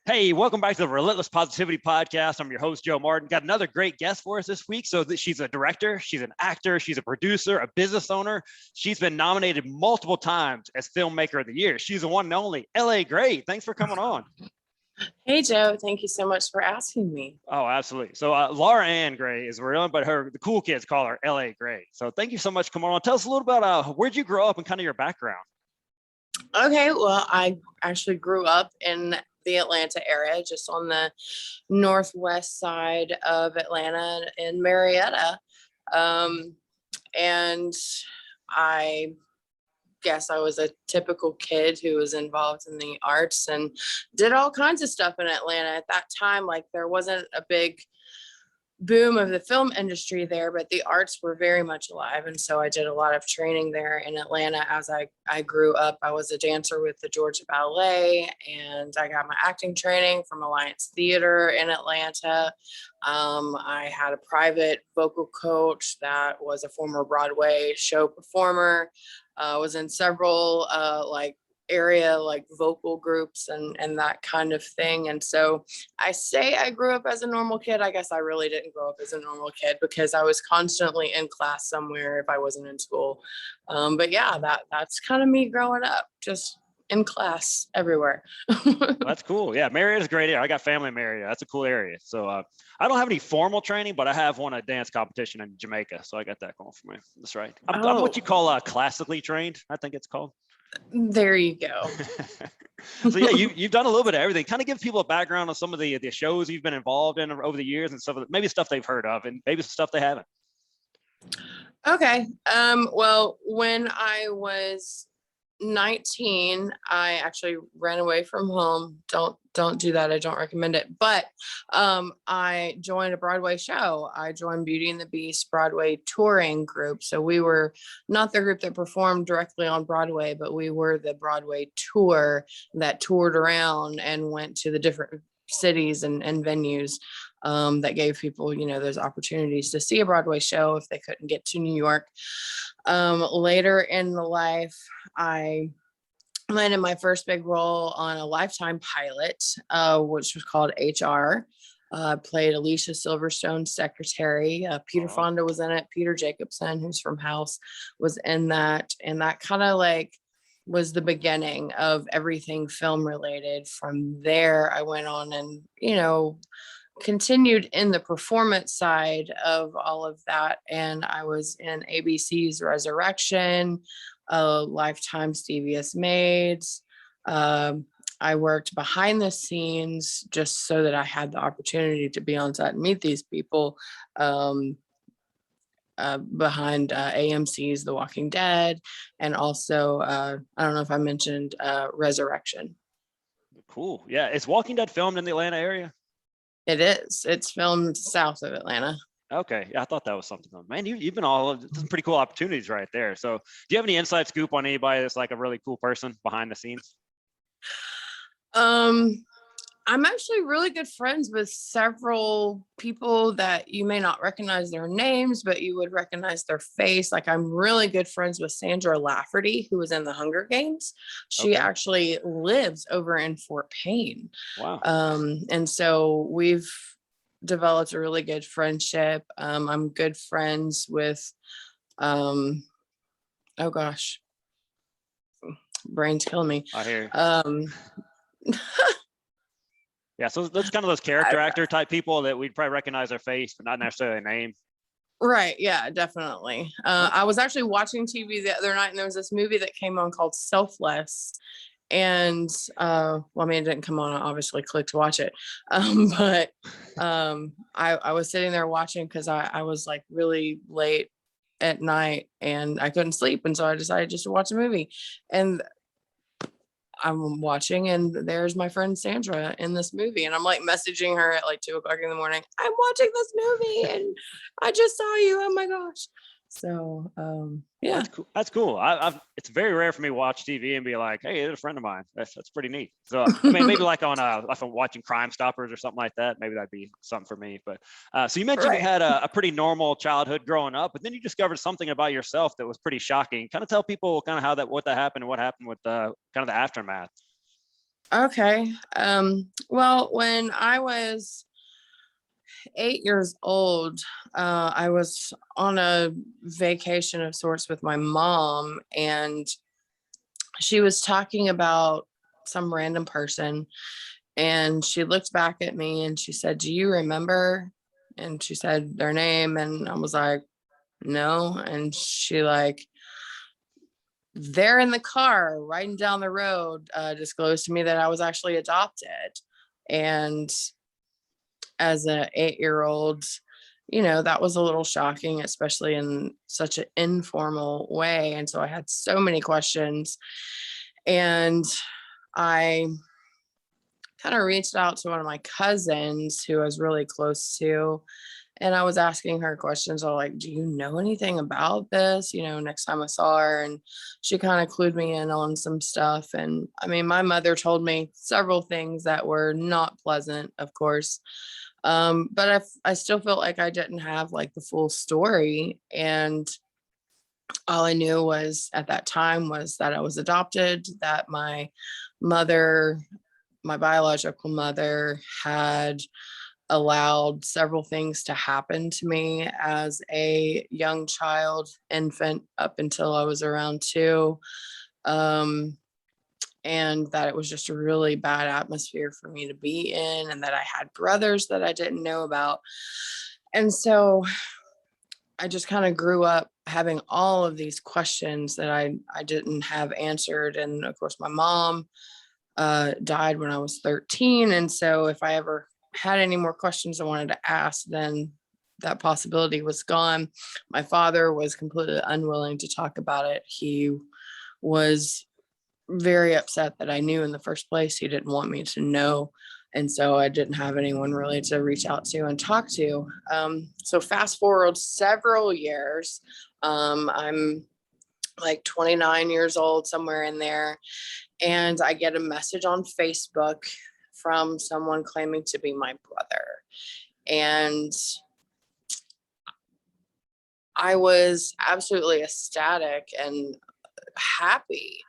Hey, welcome back to the Relentless Positivity Podcast. I'm your host, Joe Martin. Got another great guest for us this week. So she's a director, she's an actor, she's a producer, a business owner. She's been nominated multiple times as Filmmaker of the Year. She's the one and only L.A. Gray. Thanks for coming on. Hey, Joe. Thank you so much for asking me. Oh, absolutely. So Laura Ann Gray is real, but the cool kids call her L.A. Gray. So thank you so much for coming on. Tell us a little about where'd you grow up and kind of your background. Okay, well, I actually grew up in the Atlanta area, just on the northwest side of Atlanta in Marietta. And I guess I was a typical kid who was involved in the arts and did all kinds of stuff in Atlanta at that time. Like, there wasn't a big boom of the film industry there, but the arts were very much alive. And so I did a lot of training there in Atlanta as I grew up. I was a dancer with the Georgia Ballet, and I got my acting training from Alliance Theater in Atlanta. I had a private vocal coach that was a former Broadway show performer. I was in several area vocal groups and that kind of thing. And so I say I grew up as a normal kid. I guess I really didn't grow up as a normal kid because I was constantly in class somewhere if I wasn't in school. But yeah, that's kind of me growing up, just in class everywhere. That's cool. Yeah, Marietta's a great area. I got family in Marietta. That's a cool area. So I don't have any formal training, but I have won a dance competition in Jamaica. So I got that going for me. That's right. I'm what you call classically trained, I think it's called. There you go. So yeah, you've done a little bit of everything. Kind of give people a background on some of the shows you've been involved in over the years and stuff, maybe stuff they've heard of and maybe stuff they haven't. Okay. Well, when I was 19, I actually ran away from home. Don't do that. I don't recommend it. But I joined a Broadway show. I joined Beauty and the Beast Broadway touring group. So we were not the group that performed directly on Broadway, but we were the Broadway tour that toured around and went to the different cities and venues that gave people, those opportunities to see a Broadway show if they couldn't get to New York. Later in the life, I landed my first big role on a Lifetime pilot, which was called HR. Played Alicia Silverstone's secretary. Peter Fonda was in it. Peter Jacobson, who's from House, was in that. And that kind of was the beginning of everything film related. From there, I went on and, continued in the performance side of all of that. And I was in ABC's Resurrection, Lifetime's Devious Maids. I worked behind the scenes just so that I had the opportunity to be on set and meet these people behind AMC's The Walking Dead. And also, I don't know if I mentioned Resurrection. Cool. Yeah. Is Walking Dead filmed in the Atlanta area? It is. It's filmed south of Atlanta. Okay. Yeah, I thought that was something. Man, you've been some pretty cool opportunities right there. So do you have any inside scoop on anybody that's like a really cool person behind the scenes? I'm actually really good friends with several people that you may not recognize their names, but you would recognize their face. Like, I'm really good friends with Sandra Lafferty, who was in the Hunger Games. She actually lives over in Fort Payne. Wow. And so we've developed a really good friendship. I'm good friends with, oh gosh, brain's killing me. I hear you. Yeah, so that's kind of those character actor type people that we'd probably recognize their face, but not necessarily a name. Right. Yeah, definitely. I was actually watching TV the other night, and there was this movie that came on called Selfless. And well, I mean, it didn't come on. I obviously clicked to watch it. But I was sitting there watching because I was like really late at night and I couldn't sleep. And so I decided just to watch a movie. And I'm watching, and there's my friend Sandra in this movie, and I'm like messaging her at like 2:00 in the morning. I'm watching this movie and I just saw you. Oh my gosh. So yeah, that's cool. It's very rare for me to watch TV and be like, hey, it's a friend of mine. That's pretty neat. So I mean, maybe like on if I'm watching Crime Stoppers or something like that, maybe that'd be something for me. But so you mentioned you had a pretty normal childhood growing up, but then you discovered something about yourself that was pretty shocking. Kind of tell people kind of what happened and what happened with kind of the aftermath. Okay. Well, when I was 8 years old, I was on a vacation of sorts with my mom, and she was talking about some random person. And she looked back at me and she said, "Do you remember?" And she said their name. And I was like, "No." And she, like, there in the car riding down the road, disclosed to me that I was actually adopted. And as an 8 year old, that was a little shocking, especially in such an informal way. And so I had so many questions. And I kind of reached out to one of my cousins who I was really close to. And I was asking her questions. I was like, "Do you know anything about this?" Next time I saw her. And she kind of clued me in on some stuff. And I mean, my mother told me several things that were not pleasant, of course. But I still felt like I didn't have like the full story. And all I knew was at that time was that I was adopted, that mother, my biological mother, had allowed several things to happen to me as a young child, infant, up until I was around 2. Um, and that it was just a really bad atmosphere for me to be in, and that I had brothers that I didn't know about. And so I just kind of grew up having all of these questions that I didn't have answered. And of course, my mom died when I was 13. And so if I ever had any more questions I wanted to ask, then that possibility was gone. My father was completely unwilling to talk about it. He was very upset that I knew in the first place. He didn't want me to know. And so I didn't have anyone really to reach out to and talk to. So fast forward several years, I'm like 29 years old, somewhere in there. And I get a message on Facebook from someone claiming to be my brother. And I was absolutely ecstatic and happy,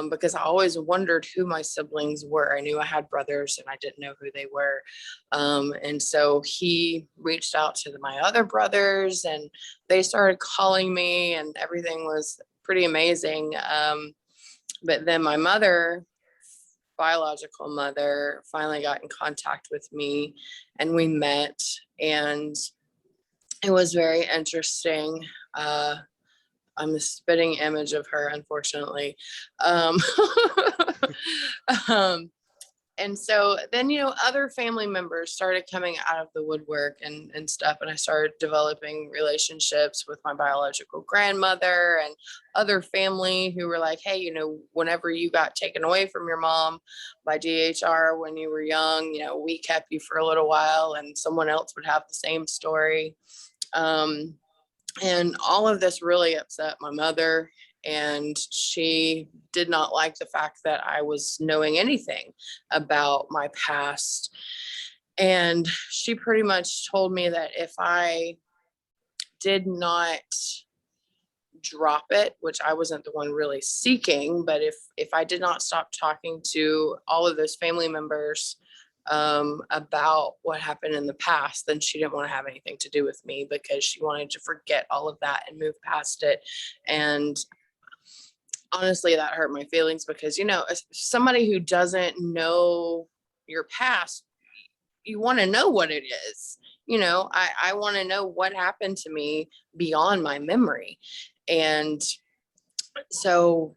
because I always wondered who my siblings were. I knew I had brothers and I didn't know who they were. And so he reached out to my other brothers and they started calling me, and everything was pretty amazing. But then my mother, biological mother, finally got in contact with me and we met, and it was very interesting. I'm a spitting image of her, unfortunately. Um, um, and so then, other family members started coming out of the woodwork and stuff. And I started developing relationships with my biological grandmother and other family who were like, "Hey, whenever you got taken away from your mom by DHR when you were young, we kept you for a little while," and someone else would have the same story. Um, and all of this really upset my mother. And she did not like the fact that I was knowing anything about my past. And she pretty much told me that if I did not drop it, which I wasn't the one really seeking, but if I did not stop talking to all of those family members about what happened in the past, then she didn't want to have anything to do with me, because she wanted to forget all of that and move past it. And honestly, that hurt my feelings, because as somebody who doesn't know your past, you want to know what it is. I want to know what happened to me beyond my memory. And so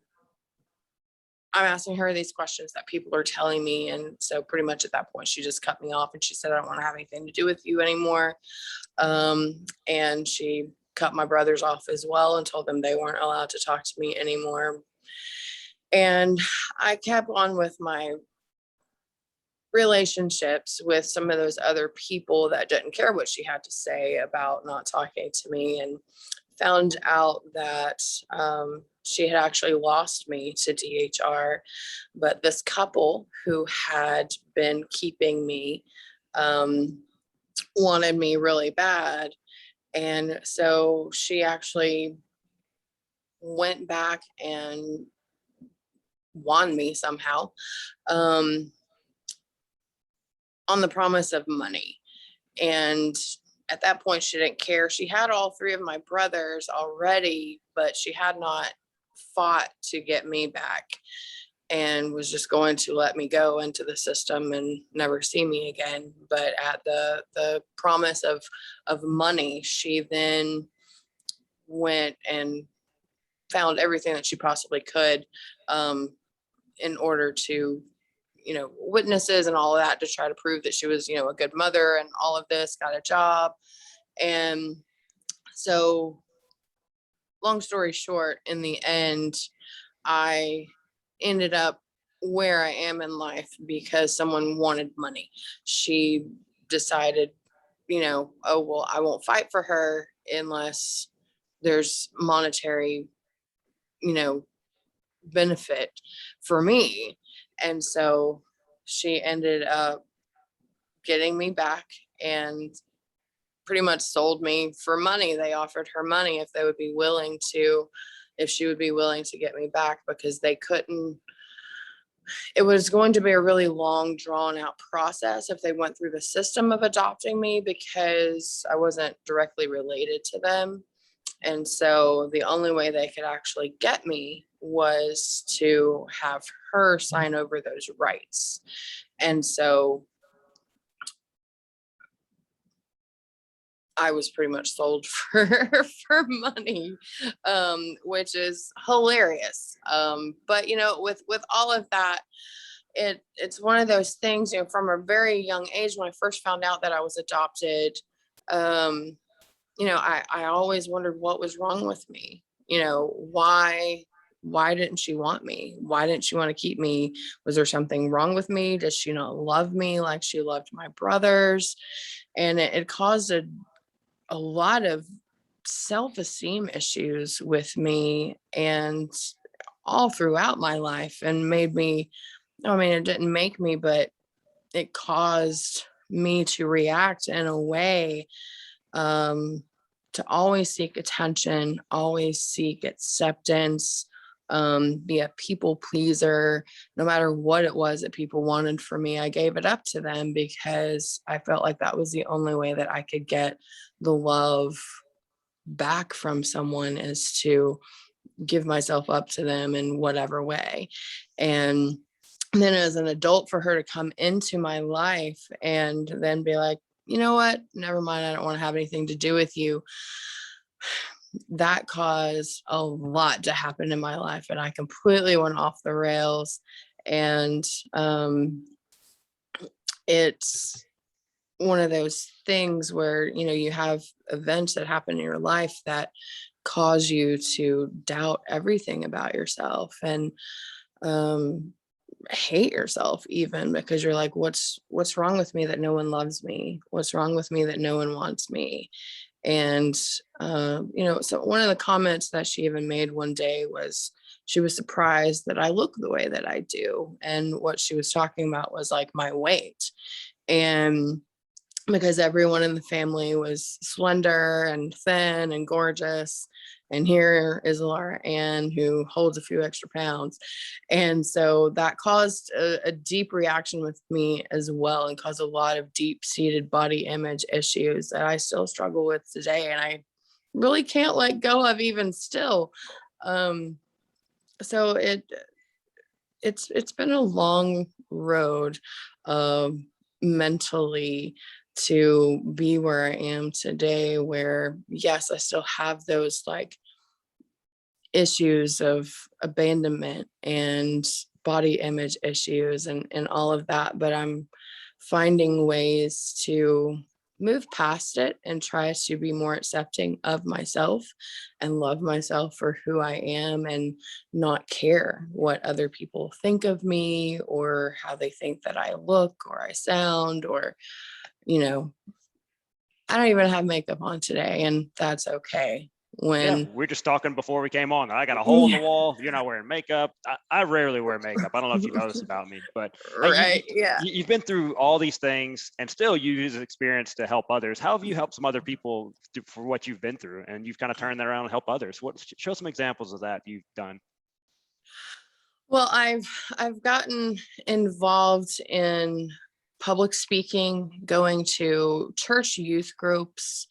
I'm asking her these questions that people are telling me. And so pretty much at that point, she just cut me off and she said, "I don't want to have anything to do with you anymore." And she cut my brothers off as well and told them they weren't allowed to talk to me anymore. And I kept on with my relationships with some of those other people that didn't care what she had to say about not talking to me, and found out that she had actually lost me to DHR. But this couple who had been keeping me wanted me really bad. And so she actually went back and won me somehow, on the promise of money. And at that point, she didn't care. She had all three of my brothers already, but she had not fought to get me back, and was just going to let me go into the system and never see me again. But at the promise of money, she then went and found everything that she possibly could, in order to, witnesses and all of that, to try to prove that she was, a good mother and all of this, got a job. And so, long story short, in the end, I ended up where I am in life because someone wanted money. She decided, oh, well, I won't fight for her unless there's monetary, you know, benefit for me. And so she ended up getting me back and pretty much sold me for money. They offered her money if they would be willing to, if she would be willing to get me back, because they couldn't, it was going to be a really long drawn out process if they went through the system of adopting me, because I wasn't directly related to them. And so the only way they could actually get me was to have her sign over those rights. And so I was pretty much sold for money, which is hilarious. But with all of that, it's one of those things. From a very young age, when I first found out that I was adopted, I always wondered what was wrong with me. Why didn't she want me? Why didn't she want to keep me? Was there something wrong with me? Does she not love me like she loved my brothers? And it caused a lot of self-esteem issues with me, and all throughout my life, and made me, I mean, it didn't make me, but it caused me to react in a way, to always seek attention, always seek acceptance, be a people pleaser. No matter what it was that people wanted from me, I gave it up to them, because I felt like that was the only way that I could get the love back from someone, is to give myself up to them in whatever way. And then as an adult, for her to come into my life and then be like, you know what, never mind, I don't want to have anything to do with you, that caused a lot to happen in my life, and I completely went off the rails. And it's one of those things where you have events that happen in your life that cause you to doubt everything about yourself, and hate yourself, even, because you're like, what's wrong with me that no one loves me? What's wrong with me that no one wants me? And so one of the comments that she even made one day was, she was surprised that I look the way that I do. And what she was talking about was like my weight. And because everyone in the family was slender and thin and gorgeous, and here is Laura Ann, who holds a few extra pounds. And so that caused a deep reaction with me as well, and caused a lot of deep-seated body image issues that I still struggle with today, and I really can't let go of even still. So it's been a long road, mentally, to be where I am today, where yes, I still have those like issues of abandonment and body image issues, and all of that, but I'm finding ways to move past it and try to be more accepting of myself and love myself for who I am, and not care what other people think of me, or how they think that I look or I sound, or you know I don't even have makeup on today, and that's okay. Yeah, When we're just talking before we came on. I got a hole in the wall. You're not wearing makeup. I rarely wear makeup. I don't know if you know this about me, but right, yeah. you've been through all these things and still you use this experience to help others. How have you helped some other people for what you've been through, and you've kind of turned that around and help others? Show some examples of that you've done. Well, I've gotten involved in public speaking, going to church youth groups,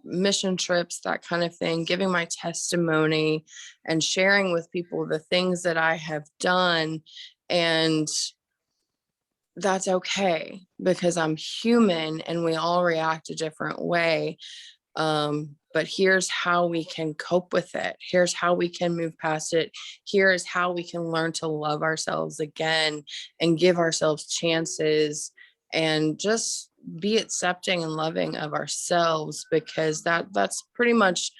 mission trips, that kind of thing, giving my testimony and sharing with people the things that I have done. And that's okay because I'm human and we all react a different way. But here's how we can cope with it. Here's how we can move past it. Here is how we can learn to love ourselves again and give ourselves chances and just be accepting and loving of ourselves, because that's pretty much,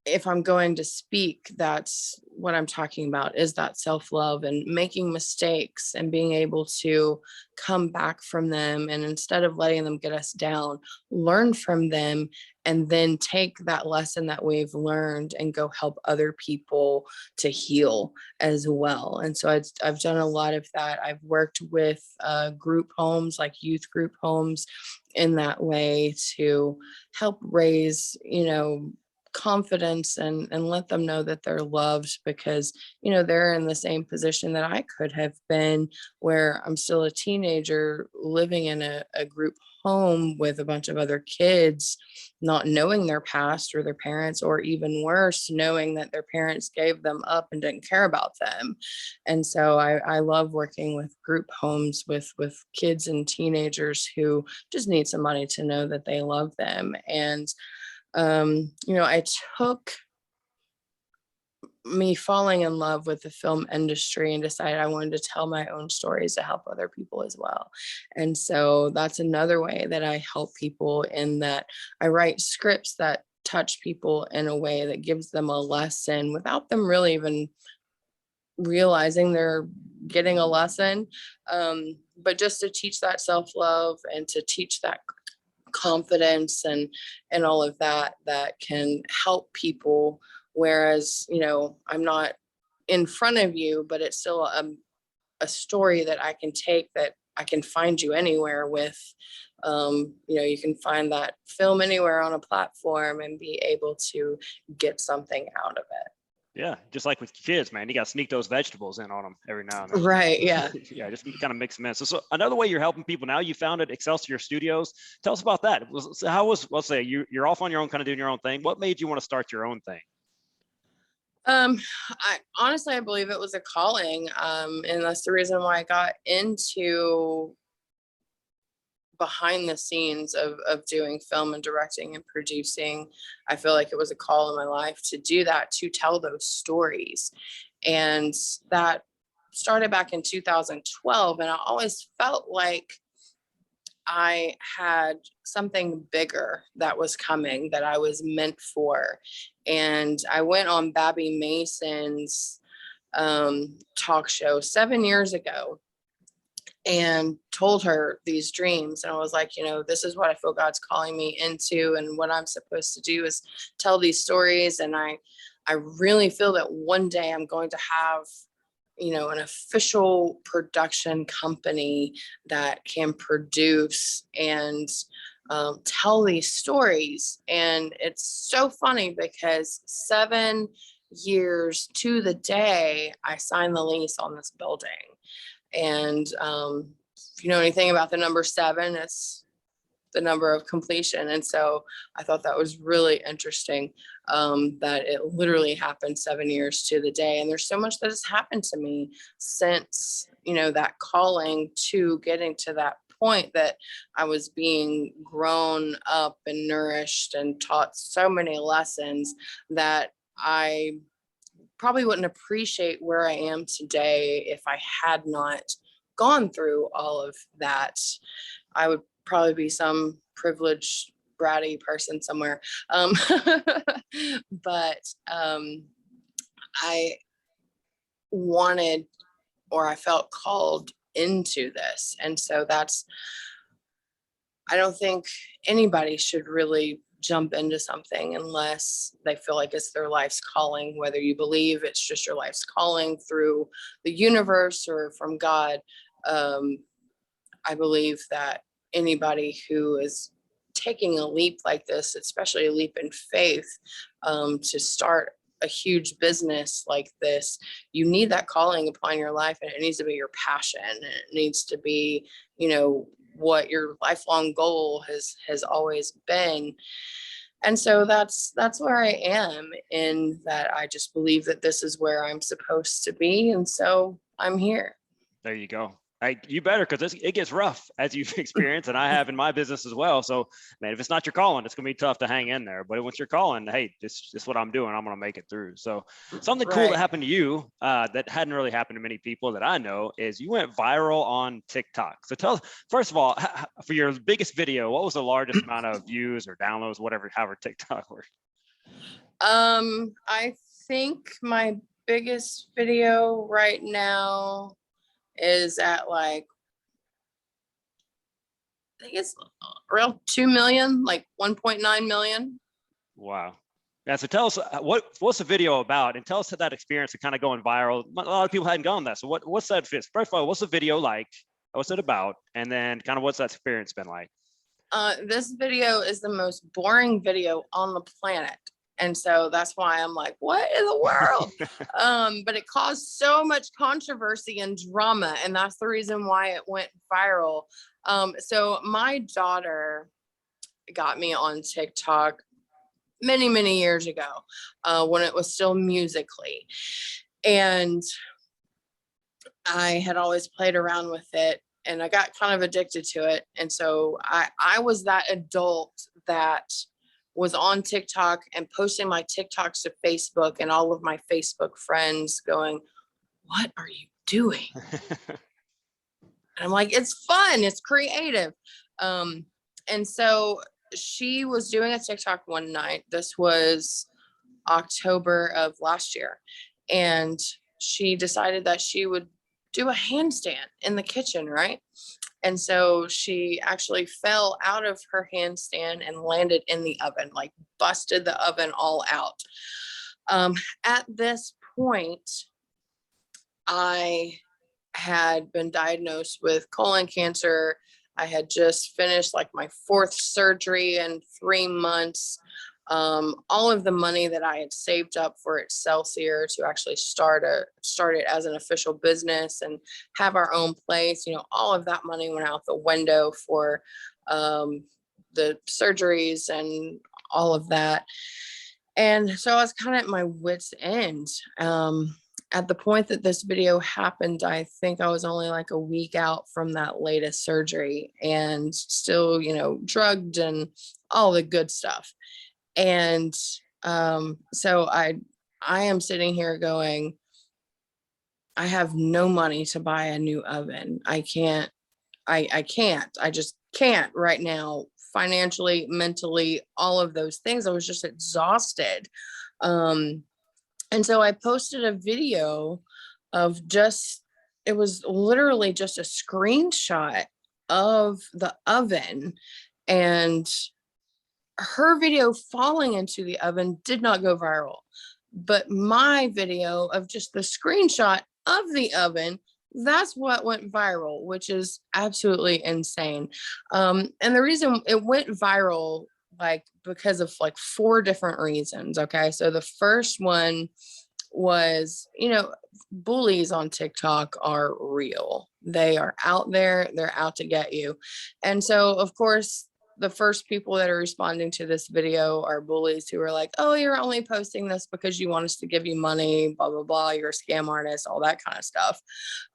if I'm going to speak, that's what I'm talking about, is that self-love and making mistakes and being able to come back from them. And instead of letting them get us down, learn from them and then take that lesson that we've learned and go help other people to heal as well. And so I've done a lot of that. I've worked with group homes, like youth group homes, in that way to help raise, confidence and let them know that they're loved, because they're in the same position that I could have been, where I'm still a teenager living in a group home with a bunch of other kids, not knowing their past or their parents, or even worse, knowing that their parents gave them up and didn't care about them. And so I love working with group homes with kids and teenagers who just need somebody to know that they love them. And I took me falling in love with the film industry and decided I wanted to tell my own stories to help other people as well. And so that's another way that I help people, in that I write scripts that touch people in a way that gives them a lesson without them really even realizing they're getting a lesson. But just to teach that self-love and to teach that confidence and all of that that can help people. Whereas I'm not in front of you, but it's still a story that I can take, that I can find you anywhere with. You can find that film anywhere on a platform and be able to get something out of it. Yeah, just like with kids, man, you got to sneak those vegetables in on them every now and then. Right, yeah. Yeah, just kind of mix them in. So another way you're helping people now, you founded Excelsior Studios. Tell us about that. How was, let's say you're off on your own, kind of doing your own thing. What made you want to start your own thing? I honestly, I believe it was a calling. And that's the reason why I got into behind the scenes of doing film and directing and producing. I feel like it was a call in my life to do that, to tell those stories. And that started back in 2012. And I always felt like I had something bigger that was coming, that I was meant for. And I went on Babby Mason's talk show 7 years ago and told her these dreams. And I was like, this is what I feel God's calling me into. And what I'm supposed to do is tell these stories. And I really feel that one day I'm going to have an official production company that can produce and tell these stories. And it's so funny because 7 years to the day I signed the lease on this building. And if you know anything about the number 7, it's the number of completion. And so I thought that was really interesting, that it literally happened 7 years to the day. And there's so much that has happened to me since, that calling to getting to that point, that I was being grown up and nourished and taught so many lessons that I probably wouldn't appreciate where I am today if I had not gone through all of that. I would probably be some privileged, bratty person somewhere. But I wanted, or I felt called into this. And so I don't think anybody should really jump into something unless they feel like it's their life's calling, whether you believe it's just your life's calling through the universe or from God. I believe that anybody who is taking a leap like this, especially a leap in faith, to start a huge business like this, you need that calling upon your life, and it needs to be your passion, and it needs to be, you know, what your lifelong goal has always been. And so that's where I am, in that I just believe that this is where I'm supposed to be, and so I'm here. There you go. You better, because it gets rough, as you've experienced, and I have in my business as well. So, man, if it's not your calling, it's gonna be tough to hang in there. But once you're calling, hey, this is what I'm doing. I'm gonna make it through. So, something cool that happened to you that hadn't really happened to many people that I know is you went viral on TikTok. So, tell us, first of all, for your biggest video, what was the largest amount of views or downloads, whatever, however TikTok works? I think my biggest video right now is at like, I think it's around 2 million, like 1.9 million. Wow. Yeah. So tell us what's the video about, and tell us that experience of kind of going viral. A lot of people hadn't gone that. So what's that? First of all, what's the video like? What's it about? And then kind of what's that experience been like? This video is the most boring video on the planet. And so that's why I'm like, what in the world? But it caused so much controversy and drama, and that's the reason why it went viral. So my daughter got me on TikTok many, many years ago, when it was still Musically. And I had always played around with it, and I got kind of addicted to it. And so I was that adult that was on TikTok and posting my TikToks to Facebook, and all of my Facebook friends going, what are you doing? And I'm like, it's fun, it's creative. And so she was doing a TikTok one night. This was October of last year. And she decided that she would do a handstand in the kitchen, right? And so she actually fell out of her handstand and landed in the oven, like busted the oven all out. At this point, I had been diagnosed with colon cancer. I had just finished like my 4th surgery in 3 months. All of the money that I had saved up for Excelsior to actually start it as an official business and have our own place, you know, all of that money went out the window for the surgeries and all of that. And so I was kind of at my wit's end. At the point that this video happened, I think I was only like a week out from that latest surgery, and still, you know, drugged and all the good stuff. And so I am sitting here going, I have no money to buy a new oven. I can't, I just can't right now, financially, mentally, all of those things. I was just exhausted. And so I posted a video of just, it was literally just a screenshot of the oven, and her video falling into the oven did not go viral, but my video of just the screenshot of the oven, that's what went viral, which is absolutely insane. And the reason it went viral, like, because of like 4 different reasons. Okay. So the first one was, you know, bullies on TikTok are real. They are out there, they're out to get you. And so, of course, the first people that are responding to this video are bullies who are like, oh, you're only posting this because you want us to give you money, blah, blah, blah. You're a scam artist, all that kind of stuff.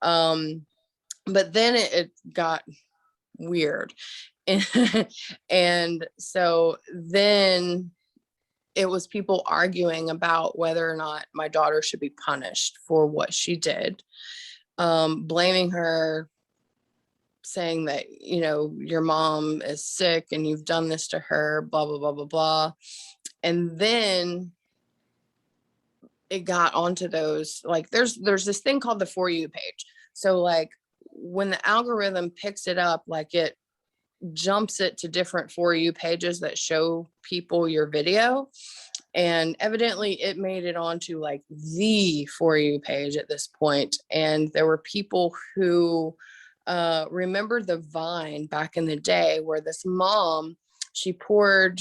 But then it got weird. And so then it was people arguing about whether or not my daughter should be punished for what she did, blaming her, saying that, you know, your mom is sick and you've done this to her, blah, blah, blah, blah, blah. And then it got onto those, like, there's this thing called the For You page. So like when the algorithm picks it up, like it jumps it to different For You pages that show people your video. And evidently it made it onto like the For You page at this point. And there were people who remember the Vine back in the day where this mom, she poured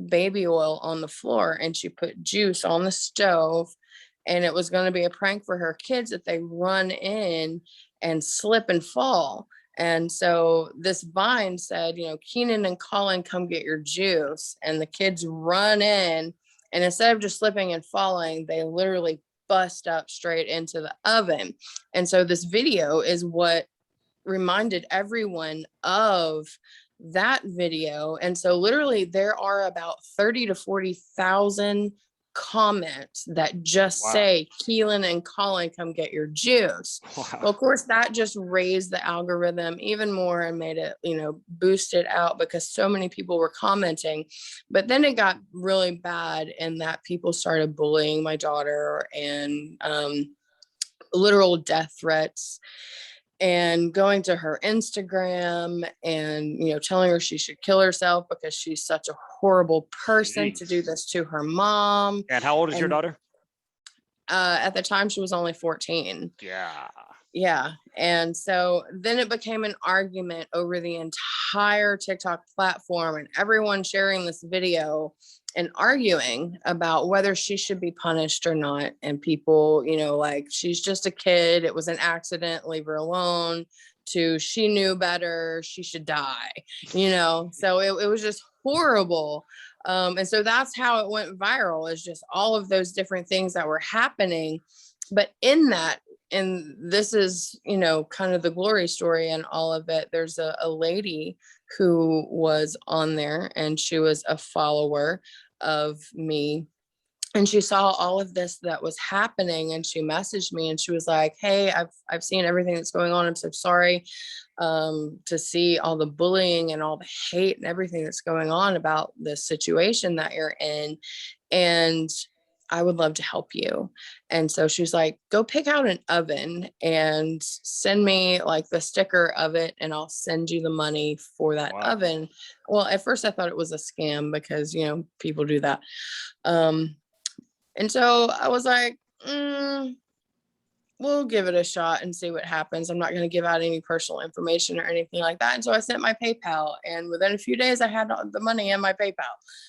baby oil on the floor and she put juice on the stove, and it was going to be a prank for her kids that they run in and slip and fall. And so this vine said, Keenan and Colin, come get your juice. And the kids run in, and instead of just slipping and falling, they literally bust up straight into the oven. And so this video is what reminded everyone of that video. And so literally there are about 30 to 40,000 comments that just Wow. say Keelan and Colin, come get your juice. Wow. Well, of course, that just raised the algorithm even more and made it, boost it out because so many people were commenting. But then it got really bad in that people started bullying my daughter and literal death threats, and going to her Instagram and, telling her she should kill herself because she's such a horrible person to do Jeez. this to her mom. And how old is your daughter? At the time, she was only 14. Yeah. Yeah. And so then it became an argument over the entire TikTok platform and everyone sharing this video and arguing about whether she should be punished or not. And people, like, she's just a kid. It was an accident. Leave her alone. To she knew better. She should die, So it was just horrible. And so that's how it went viral, is just all of those different things that were happening. But in that, and this is, kind of the glory story and all of it, there's a lady who was on there and she was a follower of me. And she saw all of this that was happening and she messaged me and she was like, hey, I've seen everything that's going on. I'm so sorry to see all the bullying and all the hate and everything that's going on about the situation that you're in. And I would love to help you. And so she's like, go pick out an oven and send me like the sticker of it and I'll send you the money for that Wow. oven. Well, at first I thought it was a scam because, people do that. And so I was like, we'll give it a shot and see what happens. I'm not going to give out any personal information or anything like that. And so I sent my PayPal, and within a few days I had the money in my PayPal.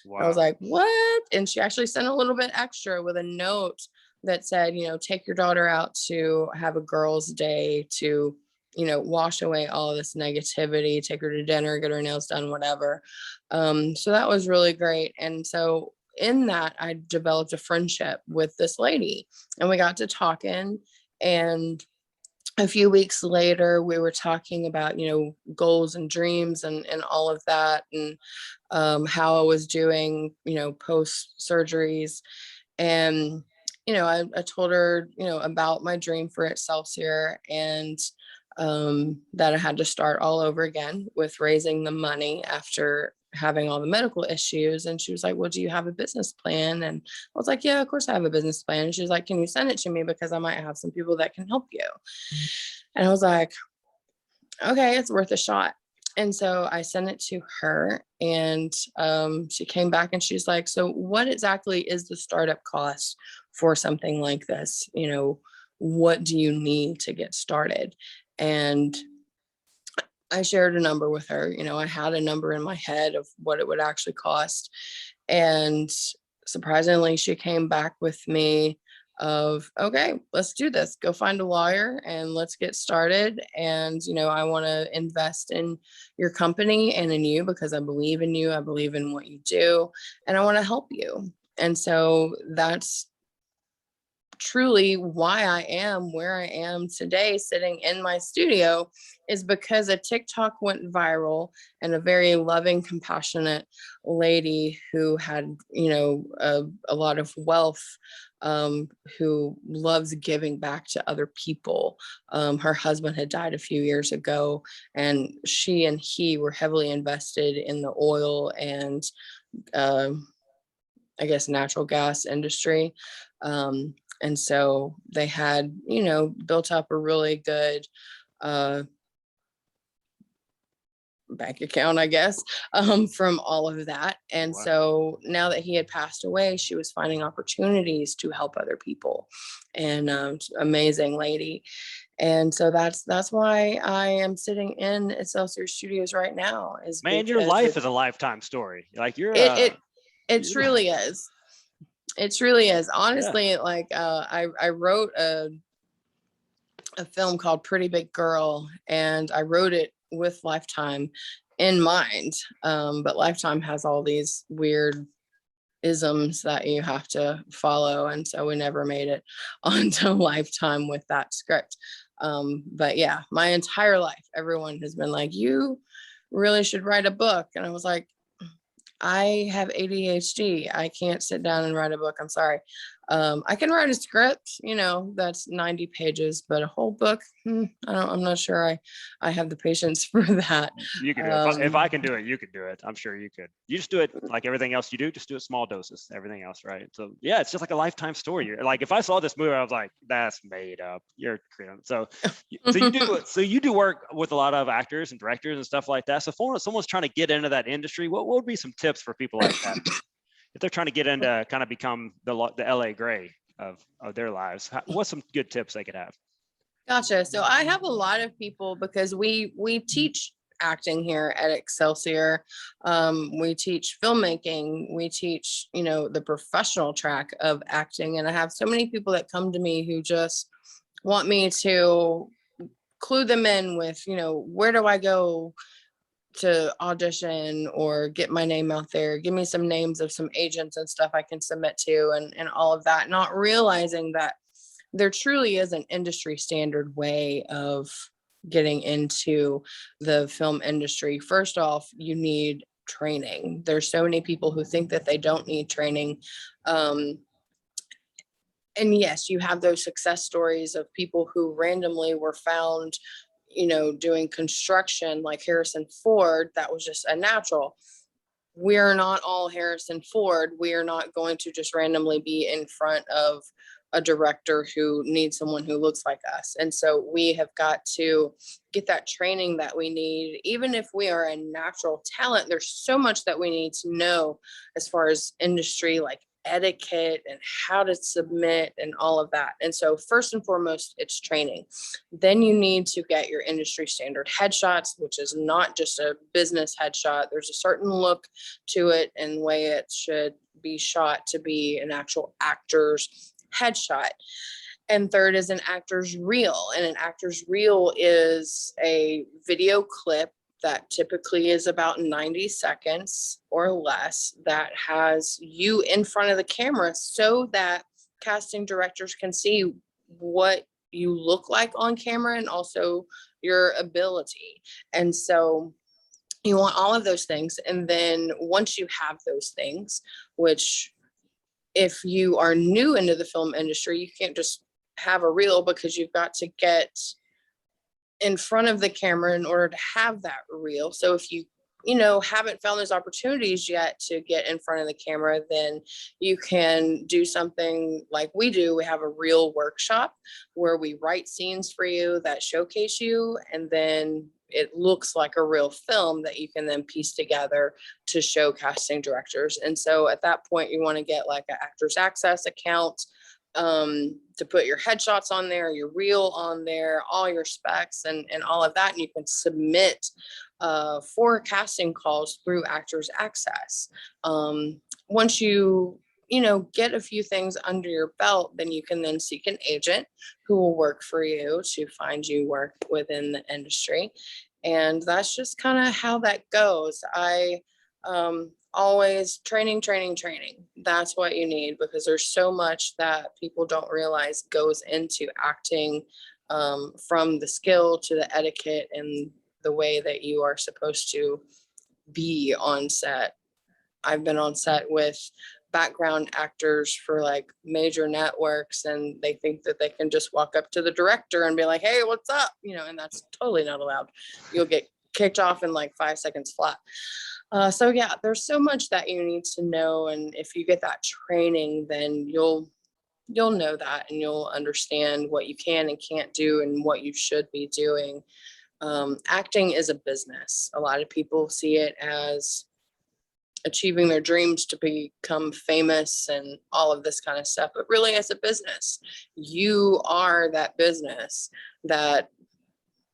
Wow. I was like, what? And she actually sent a little bit extra with a note that said, take your daughter out to have a girls' day to, wash away all of this negativity, take her to dinner, get her nails done, whatever. So that was really great. And so in that, I developed a friendship with this lady and we got to talking. And a few weeks later, we were talking about, goals and dreams and all of that, and how I was doing, post surgeries. And, I told her, about my dream for Selfesteem and that I had to start all over again with raising the money after having all the medical issues. And she was like, well, do you have a business plan? And I was like, yeah, of course I have a business plan. And she was like, can you send it to me? Because I might have some people that can help you. And I was like, okay, it's worth a shot. And so I sent it to her and she came back and she's like, so what exactly is the startup cost for something like this? What do you need to get started? And I shared a number with her. I had a number in my head of what it would actually cost. And surprisingly, she came back with me of, okay, let's do this. Go find a lawyer and let's get started. And, I want to invest in your company and in you because I believe in you. I believe in what you do and I want to help you. And so that's truly why I am where I am today, sitting in my studio, is because a TikTok went viral and a very loving, compassionate lady who had, a lot of wealth, who loves giving back to other people. Her husband had died a few years ago, and she and he were heavily invested in the oil and, I guess, natural gas industry. And so they had, built up a really good bank account, I guess, from all of that. And Wow. so now that he had passed away, she was finding opportunities to help other people. And amazing lady. And so that's why I am sitting in Excelsior Studios right now. Is Man, your because life is a lifetime story. Like you're it It truly is. It truly is. Yeah. Honestly, like I wrote a film called Pretty Big Girl, and I wrote it with Lifetime in mind. But Lifetime has all these weird isms that you have to follow, and so we never made it onto Lifetime with that script. But yeah, my entire life everyone has been like, you really should write a book, and I was like, I have ADHD. I can't sit down and write a book. I'm sorry. I can write a script, that's 90 pages, but a whole book, I'm not sure I have the patience for that. You could do it. If I can do it, you could do it. I'm sure you could. You just do it like everything else you do. Just do it small doses. Everything else, right? So yeah, it's just like a Lifetime story. You're like, if I saw this movie, I was like, that's made up. You're creating. So you do. So you do work with a lot of actors and directors and stuff like that. So if someone's trying to get into that industry, what would be some tips for people like that? If they're trying to get into kind of become the LA Gray of their lives, what's some good tips they could have? Gotcha. So I have a lot of people, because we teach acting here at Excelsior. We teach filmmaking. We teach, the professional track of acting. And I have so many people that come to me who just want me to clue them in with, where do I go to audition or get my name out there? Give me some names of some agents and stuff I can submit to, and all of that, not realizing that there truly is an industry standard way of getting into the film industry. First off, you need training. There's so many people who think that they don't need training. And yes, you have those success stories of people who randomly were found, doing construction, like Harrison Ford. That was just a natural. We're not all Harrison Ford. We are not going to just randomly be in front of a director who needs someone who looks like us. And so we have got to get that training that we need. Even if we are a natural talent, there's so much that we need to know as far as industry, like etiquette and how to submit and all of that. And so first and foremost, it's training. Then you need to get your industry standard headshots, which is not just a business headshot. There's a certain look to it and way it should be shot to be an actual actor's headshot. And third is an actor's reel. And an actor's reel is a video clip that typically is about 90 seconds or less that has you in front of the camera, so that casting directors can see what you look like on camera and also your ability. And so you want all of those things. And then once you have those things, which if you are new into the film industry, you can't just have a reel, because you've got to get in front of the camera in order to have that reel. So if you haven't found those opportunities yet to get in front of the camera, then you can do something like we do. We have a reel workshop where we write scenes for you that showcase you, and then it looks like a real film that you can then piece together to show casting directors. And so at that point, you want to get like an Actors Access account to put your headshots on there, your reel on there, all your specs and all of that. And you can submit for casting calls through Actors Access. Once you get a few things under your belt, then you can then seek an agent who will work for you to find you work within the industry. And that's just kind of how that goes. I always training. That's what you need, because there's so much that people don't realize goes into acting, from the skill to the etiquette and the way that you are supposed to be on set. I've been on set with background actors for like major networks, and they think that they can just walk up to the director and be like, hey, what's up? And that's totally not allowed. You'll get kicked off in like 5 seconds flat. So yeah, there's so much that you need to know. And if you get that training, then you'll know that, and you'll understand what you can and can't do and what you should be doing. Acting is a business. A lot of people see it as achieving their dreams to become famous and all of this kind of stuff, but really as a business, you are that business that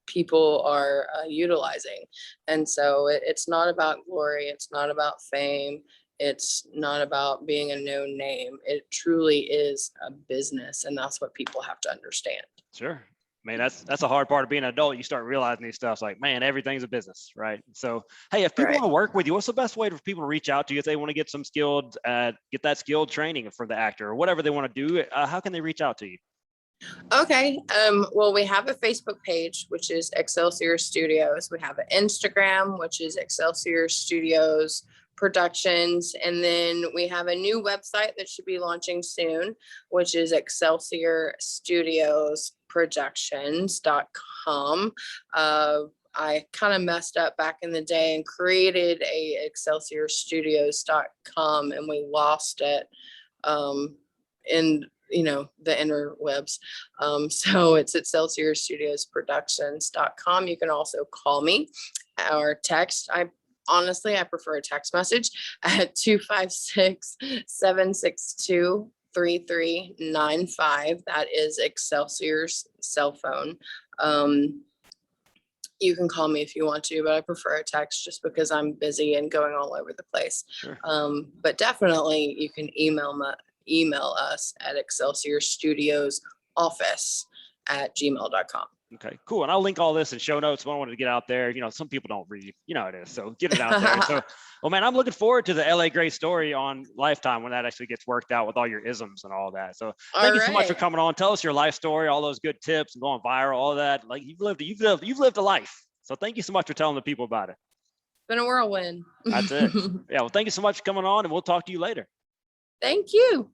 people are utilizing. And so it's not about glory. It's not about fame. It's not about being a known name. It truly is a business, and that's what people have to understand. Sure. I mean, that's a hard part of being an adult. You start realizing these stuff. It's like, man, everything's a business, right? So, hey, if people Right. want to work with you, what's the best way for people to reach out to you if they want to get get that skilled training for the actor or whatever they want to do? How can they reach out to you? Okay. Well, we have a Facebook page, which is Excelsior Studios. We have an Instagram, which is Excelsior Studios Productions. And then we have a new website that should be launching soon, which is Excelsior Studios Productions.com. I kind of messed up back in the day and created a Excelsior Studios.com, and we lost it in the interwebs. So it's Excelsior Studios Productions.com. You can also call me or text. I prefer a text message at 256-762-3395. That is Excelsior's cell phone. You can call me if you want to, but I prefer a text just because I'm busy and going all over the place. Sure. But definitely you can email us at Excelsior Studios office@gmail.com. Okay, cool. And I'll link all this in show notes. But I wanted to get out there. Some people don't read, how it is. So get it out there. So, well, man, I'm looking forward to the LA Gray story on Lifetime when that actually gets worked out with all your isms and all that. So thank you so much for coming on. Tell us your life story, all those good tips and going viral, all that. Like you've lived a life. So thank you so much for telling the people about it. It's been a whirlwind. That's it. Yeah. Well, thank you so much for coming on, and we'll talk to you later. Thank you.